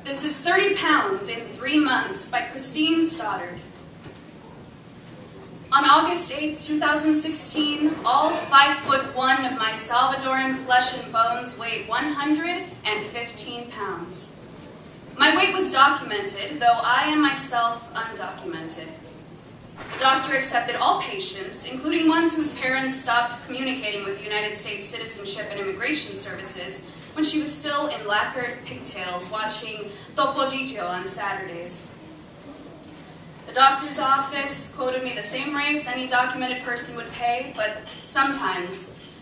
This is 30 pounds in 3 months by Christine Stoddard. On August 8, 2016, all 5'1" of my Salvadoran flesh and bones weighed 115 pounds. My weight was documented, though I am myself undocumented. The doctor accepted all patients, including ones whose parents stopped communicating with the United States Citizenship and Immigration Services when she was still in lacquered pigtails watching Topo Gigio on Saturdays. The doctor's office quoted me the same rates any documented person would pay, but sometimes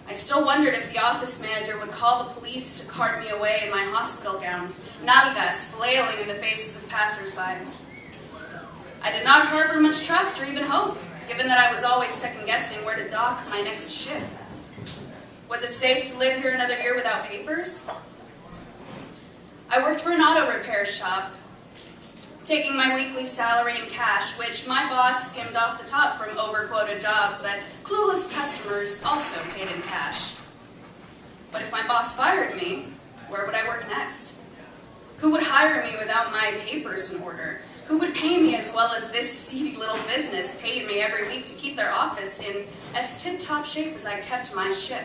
I still wondered if the office manager would call the police to cart me away in my hospital gown, nalgas flailing in the faces of passersby. I did not harbor much trust or even hope, given that I was always second-guessing where to dock my next ship. Was it safe to live here another year without papers? I worked for an auto repair shop, taking my weekly salary in cash, which my boss skimmed off the top from overquoted jobs that clueless customers also paid in cash. But if my boss fired me, where would I work next? Who would hire me without my papers in order? Who would pay me as well as this seedy little business paid me every week to keep their office in as tip-top shape as I kept my ship?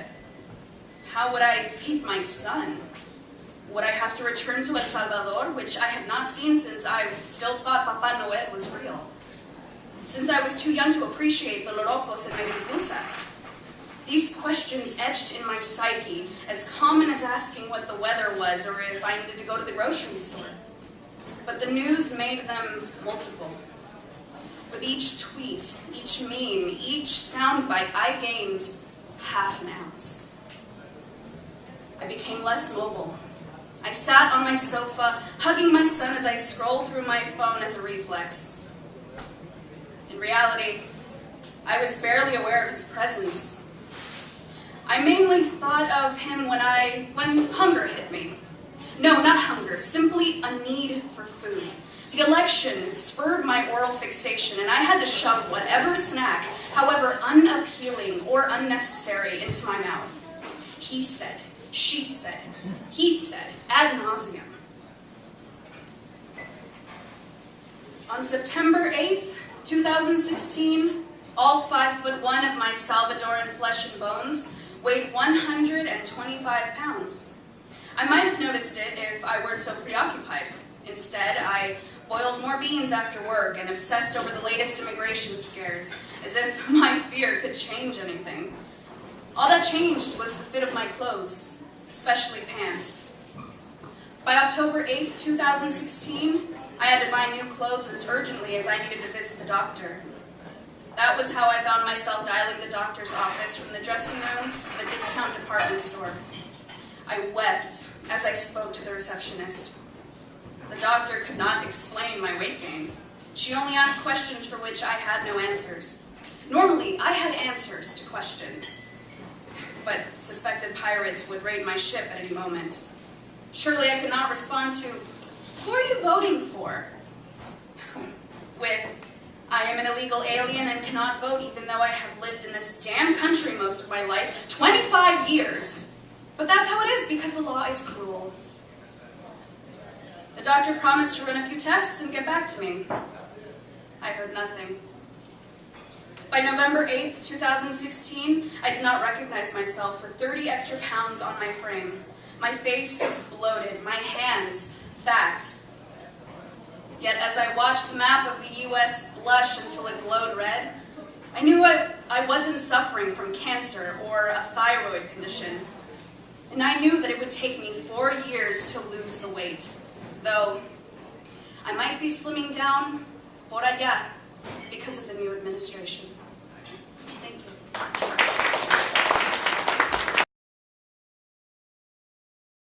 How would I feed my son? Would I have to return to El Salvador, which I had not seen since I still thought Papa Noel was real? Since I was too young to appreciate the lorocos and medusas? These questions etched in my psyche, as common as asking what the weather was or if I needed to go to the grocery store. But the news made them multiple. With each tweet, each meme, each soundbite, I gained half an ounce. I became less mobile. I sat on my sofa, hugging my son as I scrolled through my phone as a reflex. In reality, I was barely aware of his presence. I mainly thought of him when hunger hit me. No, not hunger, simply a need for food. The election spurred my oral fixation, and I had to shove whatever snack, however unappealing or unnecessary, into my mouth. He said, she said, he said, ad nauseum. On September 8th, 2016, all 5'1" of my Salvadoran flesh and bones weighed 125 pounds. I might have noticed it if I weren't so preoccupied. Instead, I boiled more beans after work and obsessed over the latest immigration scares, as if my fear could change anything. All that changed was the fit of my clothes, especially pants. By October 8th, 2016, I had to buy new clothes as urgently as I needed to visit the doctor. That was how I found myself dialing the doctor's office from the dressing room of a discount department store. I wept as I spoke to the receptionist. The doctor could not explain my weight gain. She only asked questions for which I had no answers. Normally, I had answers to questions, but suspected pirates would raid my ship at any moment. Surely I could not respond to, "Who are you voting for?" with, "I am an illegal alien and cannot vote even though I have lived in this damn country most of my life, 25 years. But that's how it is because the law is cruel." The doctor promised to run a few tests and get back to me. I heard nothing. By November 8th, 2016, I did not recognize myself for 30 extra pounds on my frame. My face was bloated, my hands fat. Yet as I watched the map of the U.S. blush until it glowed red, I knew I wasn't suffering from cancer or a thyroid condition. And I knew that it would take me 4 years to lose the weight, though I might be slimming down por allá because of the new administration.